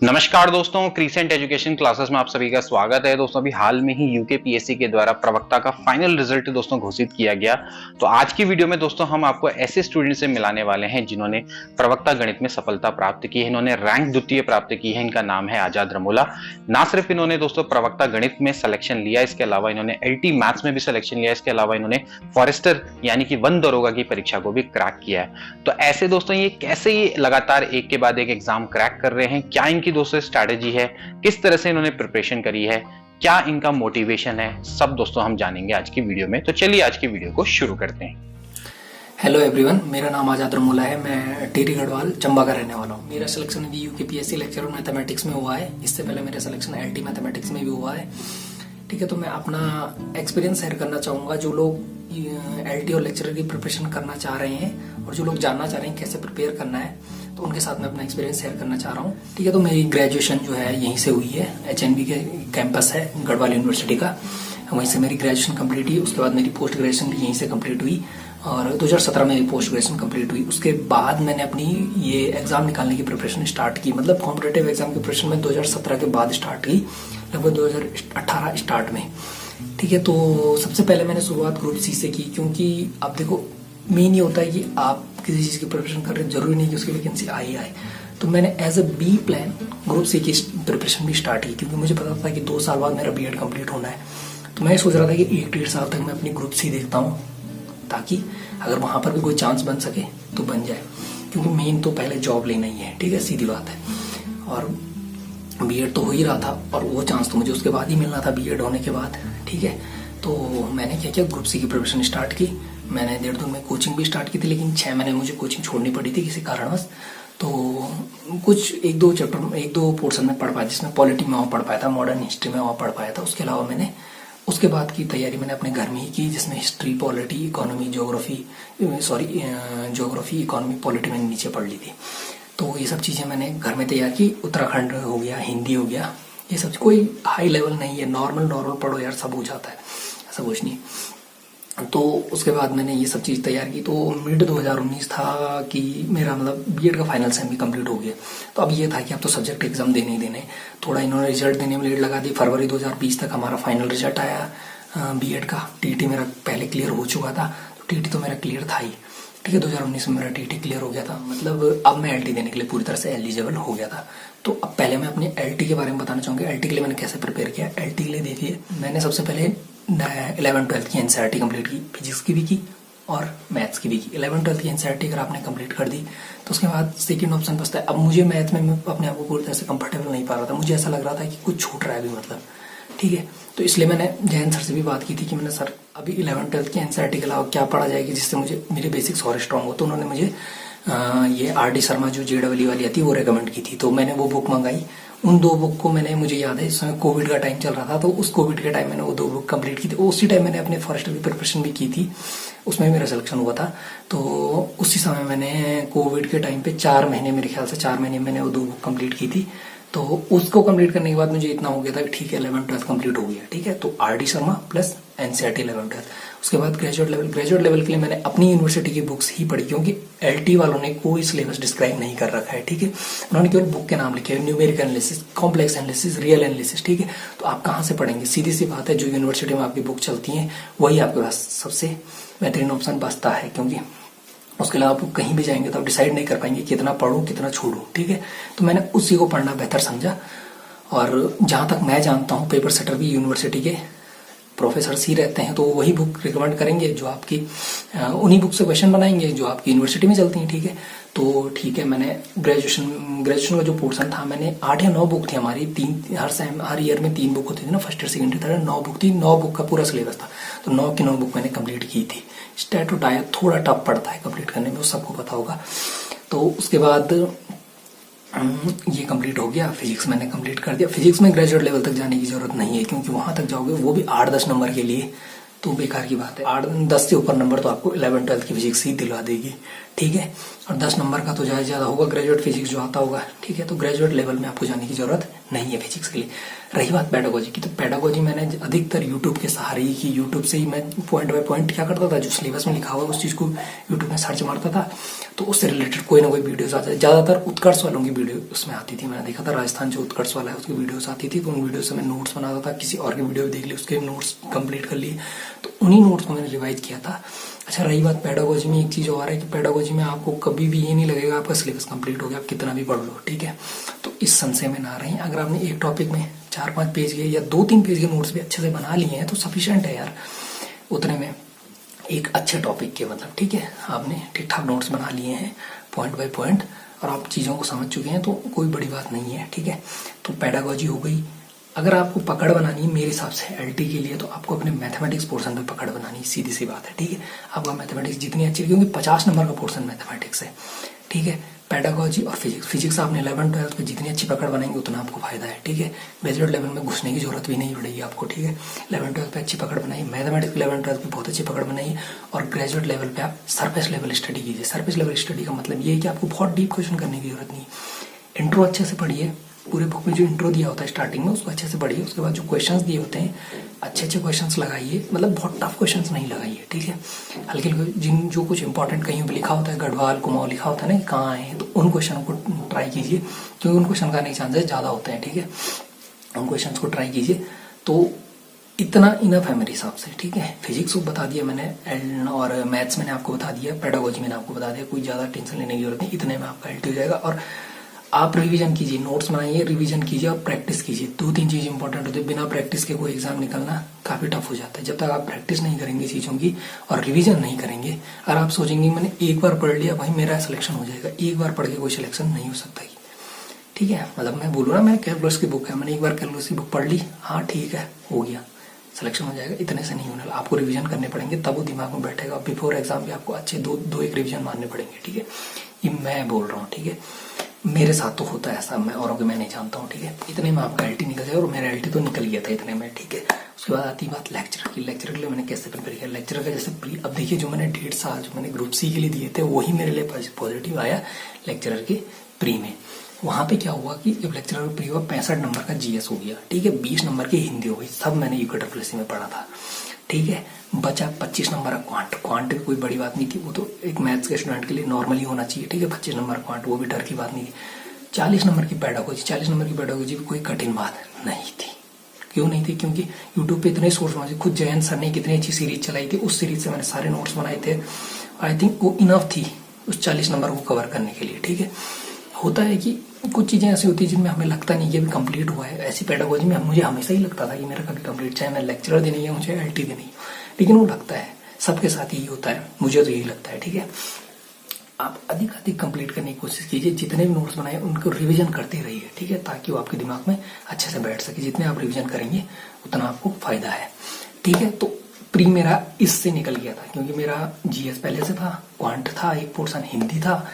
नमस्कार दोस्तों, crescent education classes में आप सभी का स्वागत है। दोस्तों अभी हाल में ही यूके पीएससी के द्वारा प्रवक्ता का फाइनल रिजल्ट दोस्तों घोषित किया गया। तो आज की वीडियो में दोस्तों हम आपको ऐसे स्टूडेंट से मिलाने वाले हैं जिन्होंने प्रवक्ता गणित में सफलता प्राप्त की है। इन्होंने रैंक द्वितीय प्राप्त की है। इनका नाम है आजाद रमोला। ना सिर्फ इन्होंने दोस्तों प्रवक्ता गणित में सिलेक्शन लिया, इसके अलावा इन्होंने एलटी मैथ्स में भी सिलेक्शन लिया। इसके अलावा इन्होंने फॉरेस्टर यानी कि वन दरोगा की परीक्षा को भी क्रैक किया है। तो ऐसे दोस्तों ये कैसे ये लगातार एक के बाद एक एग्जाम क्रैक कर रहे हैं, क्या इनकी दोस्तों स्ट्रैटेजी है, किस तरह से इन्होंने प्रिपरेशन करी है, क्या इनका मोटिवेशन है, सब दोस्तों हम जानेंगे आज की वीडियो में। तो चलिए आज की वीडियो को शुरू करते हैं। हेलो एवरीवन, मेरा नाम आजाद रमोला है। मैं टिहरी गढ़वाल चंबा का रहने वाला हूँ। मेरा सिलेक्शन अभी यूके पीएससी लेक्चरर मैथमेटिक्स में हुआ है। इससे पहले मेरा सिलेक्शन एलटी मैथमेटिक्स में भी हुआ है। ठीक है, तो मैं अपना एक्सपीरियंस शेयर करना चाहूँगा। जो लोग एलटी और लेक्चरर की प्रिपरेशन करना चाह रहे हैं और जो लोग जानना चाह रहे हैं कैसे प्रिपेयर करना है, तो उनके साथ मैं अपना एक्सपीरियंस शेयर करना चाह रहा हूँ। ठीक है, तो मेरी ग्रेजुएशन जो है यहीं से हुई है। एचएनबी के कैंपस है गढ़वाल यूनिवर्सिटी का, वहीं से मेरी ग्रेजुएशन कंप्लीट हुई। उसके बाद मेरी पोस्ट ग्रेजुएशन भी यहीं से कंप्लीट हुई और 2017 में पोस्ट ग्रेजुएशन कंप्लीट हुई। उसके बाद मैंने अपनी ये एग्जाम निकालने की प्रिपरेशन स्टार्ट की। मतलब कॉम्पिटेटिव एग्जाम की प्रिपरेशन में 2017 के बाद स्टार्ट की, लगभग 2018 स्टार्ट में। ठीक है, तो सबसे पहले मैंने शुरुआत ग्रुप सी से की, क्योंकि अब देखो मेन ये होता है कि आप किसी चीज़ की प्रिपरेशन कर रहे हैं, जरूरी नहीं कि उसकी वैकेंसी आए आए। तो मैंने as a B plan group C की प्रिपरेशन भी स्टार्ट की, क्योंकि मुझे पता था कि 2 साल बाद मेरा बीएड कंप्लीट होना है। तो मैं सोच रहा था कि 1-1.5 साल तक मैं अपनी ग्रुप सी देखता हूँ, ताकि अगर वहाँ पर भी कोई चांस बन सके तो बन जाए, क्योंकि मेन तो पहले जॉब लेना ही है। ठीक है, सीधी बात है। और बीएड तो हो ही रहा था और वो चांस तो मुझे उसके बाद ही मिलना था, बीएड होने के बाद। ठीक है, तो मैंने क्या किया, ग्रुप सी की प्रिपरेशन स्टार्ट की। मैंने 1.5 में कोचिंग भी स्टार्ट की थी, लेकिन 6 महीने मुझे कोचिंग छोड़नी पड़ी थी किसी कारणवश। तो कुछ 1-2 चैप्टर 1-2 पोर्शन में पढ़ पाया, जिसमें पॉलिटी में वहाँ पढ़ पाया था, मॉडर्न हिस्ट्री में वहाँ पढ़ पाया था। उसके अलावा मैंने उसके बाद की तैयारी मैंने अपने घर में ही की, जिसमें history, polity, economy, geography, economy, polity मैंने नीचे पढ़ ली थी। तो ये सब चीज़ें मैंने घर में तैयार की। उत्तराखंड हो गया, हिंदी हो गया, ये सब कोई हाई लेवल नहीं है, नॉर्मल पढ़ो यार, सब हो जाता है, ऐसा कुछ नहीं। तो उसके बाद मैंने ये सब चीज़ तैयार की। तो मिड 2019 था कि मेरा मतलब बीएड का फाइनल सेम भी कंप्लीट हो गया। तो अब ये था कि अब तो सब्जेक्ट एग्जाम देने ही देने। थोड़ा इन्होंने रिजल्ट देने में लेट लगा दी। फरवरी 2020 तक हमारा फाइनल रिजल्ट आया बीएड का। टीटी मेरा पहले क्लियर हो चुका था, तो टीटी तो मेरा क्लियर था ही। ठीक है, 2019 में मेरा टीटी क्लियर हो गया था। मतलब अब मैं एलटी देने के लिए पूरी तरह से एलिजिबल हो गया था। तो अब पहले मैं अपनी एलटी के बारे में बताना चाहूँगा। एलटी के लिए मैंने कैसे प्रिपेयर किया। एलटी के लिए देखिए, मैंने सबसे पहले 11-12 की एनसीईआरटी कंप्लीट की, फिजिक्स की भी की और मैथ्स की भी की। 11-12 की एनसीईआरटी अगर आपने कंप्लीट कर दी तो उसके बाद सेकंड ऑप्शन बचता है। अब मुझे मैथ में मैं अपने आप को पूरी तरह से कंफर्टेबल नहीं पा रहा था। मुझे ऐसा लग रहा था कि कुछ छूट रहा है अभी, मतलब। ठीक है, तो इसलिए मैंने जयंत सर से भी बात की थी कि मैंने सर अभी 11-12 की एनसीईआरटी के अलावा क्या पढ़ा जाएगी जिससे मुझे मेरे बेसिक्स और स्ट्रॉन्ग हो। तो उन्होंने मुझे ये आर.डी. शर्मा जो जेडब्ल्यू वाली आती है वो रेकमेंड की थी। तो मैंने वो बुक मंगाई। उन 2 बुक को मैंने, मुझे याद है इस समय कोविड का टाइम चल रहा था, तो उस कोविड के टाइम मैंने वो 2 बुक कंप्लीट की थी। उसी टाइम मैंने अपने फॉरेस्टर की प्रिपरेशन भी की थी, उसमें मेरा सिलेक्शन हुआ था। तो उसी समय मैंने कोविड के टाइम पे 4 महीने, मेरे ख्याल से 4 महीने मैंने वो 2 बुक कंप्लीट की थी। तो उसको कंप्लीट करने के बाद मुझे इतना हो गया था कि ठीक है 11-12 कंप्लीट हो गया। ठीक है, तो आर.डी. Sharma plus NCERT 11-12। उसके बाद ग्रेजुएट लेवल के लिए मैंने अपनी यूनिवर्सिटी की बुक्स ही पढ़ी, क्योंकि एलटी वालों ने कोई सिलेबस डिस्क्राइब नहीं कर रखा है। ठीक है, उन्होंने केवल बुक के नाम लिखे हैं, numerical analysis, complex analysis, real analysis. ठीक है, तो आप कहाँ से पढ़ेंगे? सीधी सी बात है, जो यूनिवर्सिटी में आपकी बुक चलती है वही आपके पास सबसे बेहतरीन ऑप्शन बचता है, क्योंकि उसके अलावा आप कहीं भी जाएंगे तो आप डिसाइड नहीं कर पाएंगे कितना पढ़ूं कितना छोड़ूं। ठीक है, तो मैंने उसी को पढ़ना बेहतर समझा। और जहाँ तक मैं जानता हूँ, पेपर सेटर भी यूनिवर्सिटी के प्रोफेसर ही रहते हैं, तो वही बुक रिकमेंड करेंगे जो आपकी, उन्हीं बुक से क्वेश्चन बनाएंगे जो आपकी यूनिवर्सिटी में चलती हैं। ठीक है, तो ठीक है, मैंने ग्रेजुएशन का जो पोर्शन था, मैंने 8 या 9 बुक थी हमारी। 3 हर ईयर में 3 बुक होती थी ना, first year second year third, 9 book थी। 9 बुक का पूरा सिलेबस था, तो 9 की 9 बुक मैंने कंप्लीट की थी। स्टैट आया थोड़ा टफ पड़ता है कंप्लीट करने में, वो सबको पता होगा। तो उसके बाद ये कंप्लीट हो गया। फिजिक्स मैंने कंप्लीट कर दिया। फिजिक्स में ग्रेजुएट लेवल तक जाने की जरूरत नहीं है, क्योंकि वहां तक जाओगे वो भी 8-10 नंबर के लिए, तो बेकार की बात है। 8-10 से ऊपर नंबर तो आपको 11-12 की फिजिक्स ही दिलवा देगी। ठीक है। और 10 नंबर का तो ज़्यादा होगा ग्रेजुएट फिजिक्स जो आता होगा, ठीक है। तो ग्रेजुएट लेवल में आपको जाने की जरूरत नहीं है फिजिक्स के लिए। रही बात पेडागोजी की, तो पेडागोजी मैंने अधिकतर यूट्यूब के सहारे ही की। यूट्यूब से ही मैं पॉइंट बाय पॉइंट क्या करता था, जो सिलेबस में लिखा हुआ उस चीज़ को यूट्यूब में सर्च मारता था, तो उससे रिलेटेड कोई ना कोई वीडियोस आते थे। ज़्यादातर उत्कर्ष वालों की वीडियो उसमें आती थी। मैंने देखा था राजस्थान जो उत्कर्ष वाला है उसकी वीडियोस आती थी, तो उन वीडियो से मैं नोट्स बनाता था। किसी और की वीडियो देख ली, उसके नोट्स कंप्लीट कर लिए, तो उन्हीं नोट्स को मैंने रिवाइज किया था। अच्छा, रही बात पेडागोजी में, एक चीज़ और है कि पेडागोजी में आपको कभी भी ये नहीं लगेगा आपका सिलेबस कंप्लीट हो गया, आप कितना भी पढ़ लो, ठीक है। तो इस संशय में ना रहें। अगर आपने एक टॉपिक में 4-5 पेज के या 2-3 पेज के नोट्स भी अच्छे से बना लिए हैं तो सफिशिएंट है यार उतने में, एक अच्छे टॉपिक के, मतलब ठीक है। आपने ठीक ठाक नोट्स बना लिए हैं पॉइंट बाय पॉइंट और आप चीज़ों को समझ चुके हैं, तो कोई बड़ी बात नहीं है, ठीक है। तो पेडागोजी हो गई। अगर आपको पकड़ बनानी है मेरे हिसाब से एलटी के लिए, तो आपको अपने मैथमेटिक्स पोर्शन में पकड़ बनानी है, सीधी सी बात है, ठीक है। आपका मैथमेटिक्स जितनी अच्छी, क्योंकि 50 नंबर का पोर्शन मैथमेटिक्स है, ठीक है। पेडागोजी और फिजिक्स आपने 11-12 पे जितनी अच्छी पकड़ बनाएंगे उतना आपको फायदा है, ठीक है। ग्रेजुएट लेवल में घुसने की जरूरत भी नहीं पड़ेगी आपको, ठीक है। 11-12 पे अच्छी पकड़ बनाइए, मैथमेटिक्स 11-12 पे बहुत अच्छी पकड़ बनाइए, और ग्रेजुएट लेवल पे आप सरफेस लेवल स्टडी कीजिए। सरफेस लेवल स्टडी का मतलब ये है कि आपको बहुत डीप क्वेश्चन करने की जरूरत नहीं है। इंट्रो अच्छे से पढ़िए, पूरे बुक में जो इंट्रो दिया होता है स्टार्टिंग में उसको अच्छे से पढ़िए। उसके बाद जो क्वेश्चंस दिए होते हैं अच्छे अच्छे क्वेश्चंस लगाइए, मतलब बहुत टफ क्वेश्चंस नहीं लगाइए, ठीक है। हल्के हल्के जिन जो कुछ इंपॉर्टेंट कहीं पे लिखा होता है, गढ़वाल कुमाऊं लिखा होता है ना कि कहाँ है, तो उन क्वेश्चनों को ट्राई कीजिए, क्योंकि उन क्वेश्चन का आने के चांसेस ज़्यादा होते हैं, ठीक है। उन क्वेश्चन को ट्राई कीजिए। तो इतना इनफ है मेरे हिसाब से, ठीक है। फिजिक्स को बता दिया मैंने, और मैथ्स मैंने आपको बता दिया, पेडागोजी मैंने आपको बता दिया, कोई ज़्यादा टेंशन लेने की जरूरत नहीं, इतने में आपका एलटी हो जाएगा। और आप रिवीजन कीजिए, नोट्स बनाइए, रिवीजन कीजिए और प्रैक्टिस कीजिए। 2-3 चीज़ इंपॉर्टेंट होती है। बिना प्रैक्टिस के कोई एग्जाम निकलना काफ़ी टफ हो जाता है। जब तक आप प्रैक्टिस नहीं करेंगे चीज़ों की और रिवीजन नहीं करेंगे, और आप सोचेंगे मैंने एक बार पढ़ लिया भाई मेरा सिलेक्शन हो जाएगा, एक बार पढ़ के कोई सिलेक्शन नहीं हो सकता, ठीक है। मतलब मैं बोलूँ ना, मैंने कैलकुलस की बुक है, मैंने एक बार कैलकुलस की बुक पढ़ ली, हाँ ठीक है हो गया, सिलेक्शन हो जाएगा, इतने से नहीं होने वाला। आपको रिवीजन करने पड़ेंगे, तब वो दिमाग में बैठेगा। बिफोर एग्जाम भी आपको अच्छे 2-1 रिवीजन मारने पड़ेंगे, ठीक है। ये मैं बोल रहा हूँ, ठीक है। मेरे साथ तो होता है ऐसा, मैं औरों के मैं नहीं जानता हूँ, ठीक है। इतने में आपका एलटी निकल जाएगा, और मेरा एलटी तो निकल गया था इतने में, ठीक है। उसके बाद आती बात लेक्चर की। लेक्चर के लिए मैंने कैसे प्रिपेयर किया, लेक्चर का जैसे अब देखिए, जो मैंने 1.5 साल जो मैंने ग्रुप सी के लिए दिए थे वही मेरे लिए पॉजिटिव आया लेक्चरर के प्री में। वहाँ पे क्या हुआ कि जब लेक्चरर प्री हुआ 65 नंबर का जीएस हो गया, ठीक है। 20 नंबर की हिंदी हो गई, सब मैंने यूके में पढ़ा था, ठीक है। बचा 25 नंबर का क्वांट भी कोई बड़ी बात नहीं थी, वो तो एक मैथ्स के स्टूडेंट के लिए नॉर्मली होना चाहिए, ठीक है। 25 नंबर क्वांट, वो भी डर की बात नहीं थी। 40 नंबर की पेडागोजी, 40 नंबर की पेडागोजी भी कोई कठिन बात नहीं थी। क्यों नहीं थी? क्योंकि यूट्यूब पे इतने सोर्स मौजूद, खुद जयंत सर ने कितनी अच्छी सीरीज चलाई थी, उस सीरीज से मैंने सारे नोट्स बनाए थे। आई थिंक वो इनफ थी उस 40 नंबर को कवर करने के लिए, ठीक है। होता है कि कुछ चीज़ें ऐसी होती है जिनमें हमें लगता नहीं कि अभी कंप्लीट हुआ है। ऐसी पेडागोजी में मुझे हमेशा ही लगता था कि मेरा कभी कंप्लीट, चाहे मैं लेक्चरर देने या मुझे एलटी देनी, लेकिन वो लगता है सबके साथ यही होता है, मुझे तो यही लगता है, ठीक है। आप अधिक अधिक कंप्लीट करने की कोशिश कीजिए, जितने भी नोट्स बनाए उनको रिवीजन करते रहिए, ठीक है, ताकि वो आपके दिमाग में अच्छे से बैठ सके। जितने आप रिवीजन करेंगे उतना आपको फायदा है, ठीक है। तो प्री मेरा इससे निकल गया था, क्योंकि मेरा जीएस पहले से था, क्वांट था, एक पोर्शन हिंदी था,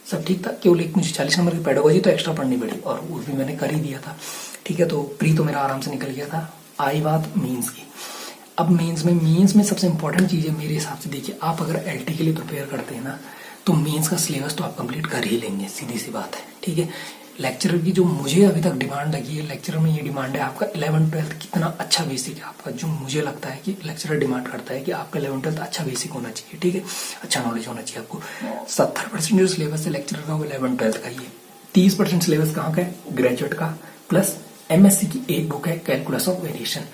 सब ठीक था। केवल एक मुझे 40 नंबर की पेडागोजी तो एक्स्ट्रा पढ़नी पड़ी, और वो भी मैंने कर ही दिया था, ठीक है। तो प्री तो मेरा आराम से निकल गया था। आई बात मेंस की। अब मेंस में सबसे इंपॉर्टेंट चीज़ है मेरे हिसाब से, देखिए आप अगर एलटी के लिए प्रिपेयर करते हैं ना, तो मेंस का सिलेबस तो आप कंप्लीट कर ही लेंगे, सीधी सी बात है, ठीक है। लेक्चरर की जो मुझे अभी तक डिमांड लगी है, लेक्चरर में ये डिमांड है आपका 11-12 कितना अच्छा बेसिक है आपका, जो मुझे लगता है कि लेक्चरर डिमांड करता है कि आपका 11-12 अच्छा बेसिक होना चाहिए, ठीक है, अच्छा नॉलेज होना चाहिए आपको। 70% जो सिलेबस है लेक्चरर का वो 11-12 का ही है। 30% सिलेबस कहाँ का है? ग्रेजुएट का, प्लस एमएससी की एक बुक है कैलकुलस ऑफ वेरिएशन।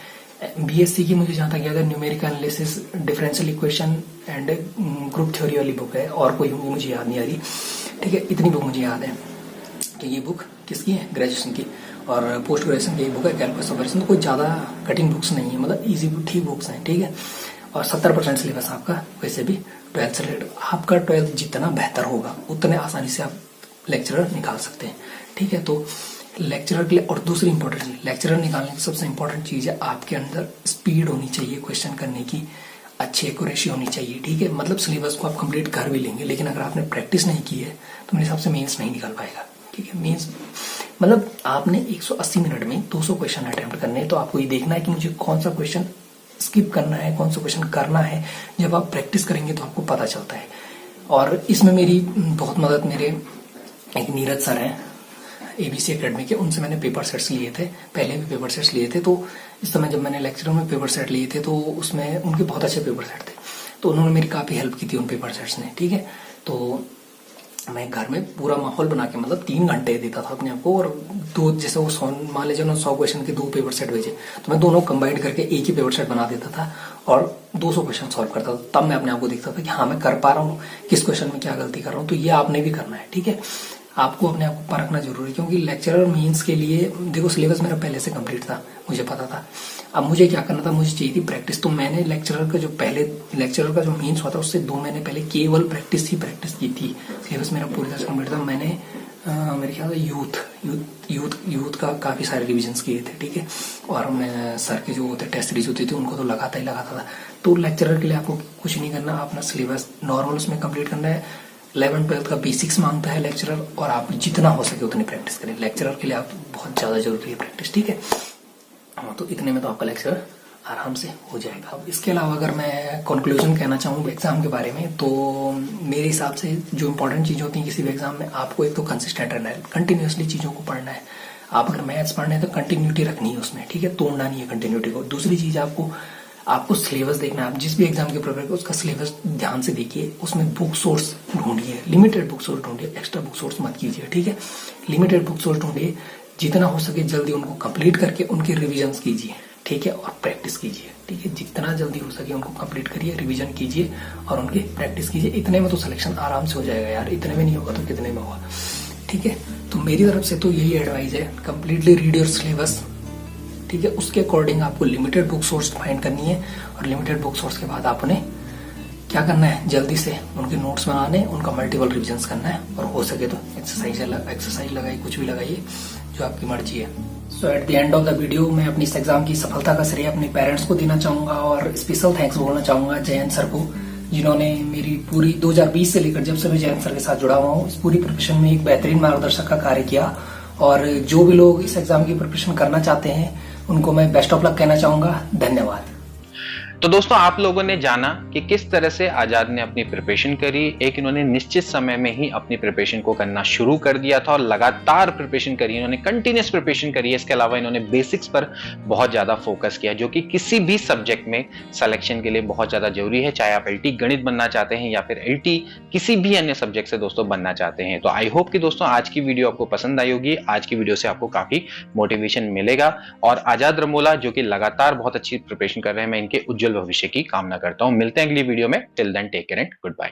बीएससी की मुझे जहाँ तक याद है numerical analysis, differential equation and group theory वाली बुक है, और कोई होंगी मुझे याद नहीं आ रही, ठीक है। इतनी बुक मुझे याद है कि ये बुक किसकी है? ग्रेजुएशन की। और पोस्ट ग्रेजुएशन की एक बुक है कैलकुलस ऑफ वेरिएशन। तो कोई ज़्यादा कठिन बुक्स नहीं है, मतलब ईजी ठीक बुक्स हैं, ठीक है। और 70% सिलेबस आपका वैसे भी 12th से रिलेटेड। आपका 12th जितना बेहतर होगा उतने आसानी से आप लेक्चरर निकाल सकते हैं, ठीक है। तो लेक्चरर के लिए, और दूसरी इंपॉर्टेंट लेक्चरर निकालने की सबसे इंपॉर्टेंट चीज़ है आपके अंदर स्पीड होनी चाहिए क्वेश्चन करने की, अच्छी एक्यूरेसी होनी चाहिए, ठीक है। मतलब सिलेबस को आप कंप्लीट कर भी लेंगे, लेकिन अगर आपने प्रैक्टिस नहीं की है तो मेरे हिसाब से मेंस नहीं निकाल पाएगा, ठीक है। मेंस मतलब आपने 180 मिनट में 200 क्वेश्चन अटेम्प्ट करने हैं, तो आपको ये देखना है कि मुझे कौन सा क्वेश्चन स्किप करना है, कौन सा क्वेश्चन करना है। जब आप प्रैक्टिस करेंगे तो आपको पता चलता है। और इसमें मेरी बहुत मदद मेरे एक नीरज सर हैं एबीसी एकेडमी के, उनसे मैंने पेपर सेट्स लिए थे, पहले भी पेपर सेट्स लिए थे। तो इस समय जब मैंने लेक्चर में पेपर सेट लिए थे तो उसमें उनके बहुत अच्छे पेपर सेट थे, तो उन्होंने मेरी काफ़ी हेल्प की थी उन पेपर सेट्स ने, ठीक है। तो मैं घर में पूरा माहौल बना के मतलब 3 घंटे देता था अपने आप को, और दो जैसे वो 100 मान लीजिए उन्होंने 100 क्वेश्चन के 2 पेपर सेट भेजे, तो मैं दोनों कंबाइंड करके एक ही पेपर सेट बना देता था और 200 क्वेश्चन सॉल्व करता था। तब मैं अपने आप को देखता था कि हाँ मैं कर पा रहा हूँ, किस क्वेश्चन में क्या गलती कर रहा हूँ। तो ये आपने भी करना है, ठीक है। आपको अपने आप को परखना जरूरी है, क्योंकि लेक्चरर मीन्स के लिए देखो सिलेबस मेरा पहले से कंप्लीट था, मुझे पता था। अब मुझे क्या करना था, मुझे चाहिए थी प्रैक्टिस। तो मैंने लेक्चरर का जो पहले लेक्चरर का जो मीन्स हुआ था उससे 2 महीने पहले केवल प्रैक्टिस ही प्रैक्टिस की थी। सिलेबस मेरा पूरी तरह से कंप्लीट था। मैंने मेरे ख्याल से यूथ का काफ़ी सारे रिविजन्स किए थे, ठीक है। और मैं सर के जो होते टेस्ट सीरीज होती थी उनको तो लगाता ही लगाता था। तो लेक्चरर के लिए आपको कुछ नहीं करना, अपना सिलेबस नॉर्मल उसमें कंप्लीट करना है। 11th-12th का बेसिक्स मांगता है लेक्चरर, और आप जितना हो सके उतनी प्रैक्टिस करें। लेक्चरर के लिए आप बहुत ज़्यादा जरूरी है प्रैक्टिस, ठीक है। हाँ, तो इतने में तो आपका लेक्चर आराम से हो जाएगा। अब इसके अलावा अगर मैं कंक्लूजन कहना चाहूँ एग्जाम के बारे में, तो मेरे हिसाब से जो इंपॉर्टेंट चीज़ होती है किसी भी एग्जाम में, आपको एक तो कंसिस्टेंट रहना है, कंटिन्यूसली चीज़ों को पढ़ना है। आप अगर मैथ्स पढ़ना है तो कंटिन्यूटी रखनी है उसमें, ठीक है, तोड़ना नहीं है कंटिन्यूटी को। दूसरी चीज़ आपको सिलेबस देखना है। आप जिस भी एग्जाम की प्रिपेयर करो उसका सिलेबस ध्यान से देखिए, उसमें बुक सोर्स ढूंढिए, लिमिटेड बुक सोर्स ढूंढिए, एक्स्ट्रा बुक सोर्स मत कीजिए, ठीक है। लिमिटेड बुक सोर्स ढूंढिए, जितना हो सके जल्दी उनको कंप्लीट करके उनके रिविजन्स कीजिए, ठीक है, और प्रैक्टिस कीजिए, ठीक है। जितना जल्दी हो सके उनको कंप्लीट करिए, रिवीजन कीजिए और उनकी प्रैक्टिस कीजिए। इतने में तो सिलेक्शन आराम से हो जाएगा यार, इतने में नहीं होगा तो कितने में होगा, ठीक है। तो मेरी तरफ से तो यही एडवाइस है, कंप्लीटली रीड योर सिलेबस, ठीक है। उसके अकॉर्डिंग आपको लिमिटेड बुक सोर्स फाइंड करनी है, और लिमिटेड बुक सोर्स के बाद आपने क्या करना है, जल्दी से उनके नोट्स बनाने, उनका मल्टीपल रिविजन्स करना है, और हो सके तो एक्सरसाइज लगाइए, कुछ भी लगाइए जो आपकी मर्जी है। So at the end of the video मैं अपनी इस एग्जाम की सफलता का श्रेय अपने पेरेंट्स को देना चाहूंगा, और स्पेशल थैंक्स बोलना चाहूंगा जयंत सर को, जिन्होंने मेरी पूरी 2020 से लेकर जब से मैं जयंत सर के साथ जुड़ा हुआ हूँ इस पूरी प्रिपरेशन में एक बेहतरीन मार्गदर्शक का कार्य किया। और जो भी लोग इस एग्जाम की प्रिपरेशन करना चाहते हैं उनको मैं बेस्ट ऑफ लक कहना चाहूंगा। धन्यवाद। तो दोस्तों आप लोगों ने जाना कि किस तरह से आजाद ने अपनी प्रिपरेशन करी। एक इन्होंने निश्चित समय में ही अपनी प्रिपरेशन को करना शुरू कर दिया था और लगातार प्रिपरेशन करी, इन्होंने कंटिन्यूस प्रिपरेशन करी है। इसके अलावा इन्होंने बेसिक्स पर बहुत ज्यादा फोकस किया, जो कि किसी भी सब्जेक्ट में सिलेक्शन के लिए बहुत ज्यादा जरूरी है, चाहे आप एलटी गणित बनना चाहते हैं या फिर एलटी किसी भी अन्य सब्जेक्ट से दोस्तों बनना चाहते हैं। तो आई होप कि दोस्तों आज की वीडियो आपको पसंद आई होगी। आज की वीडियो से आपको काफी मोटिवेशन मिलेगा, और आजाद रमोला जो कि लगातार बहुत अच्छी प्रिपरेशन कर रहे हैं, मैं इनके उज्जवल भविष्य की कामना करता हूं। मिलते हैं अगली वीडियो में। Till then take care and good bye.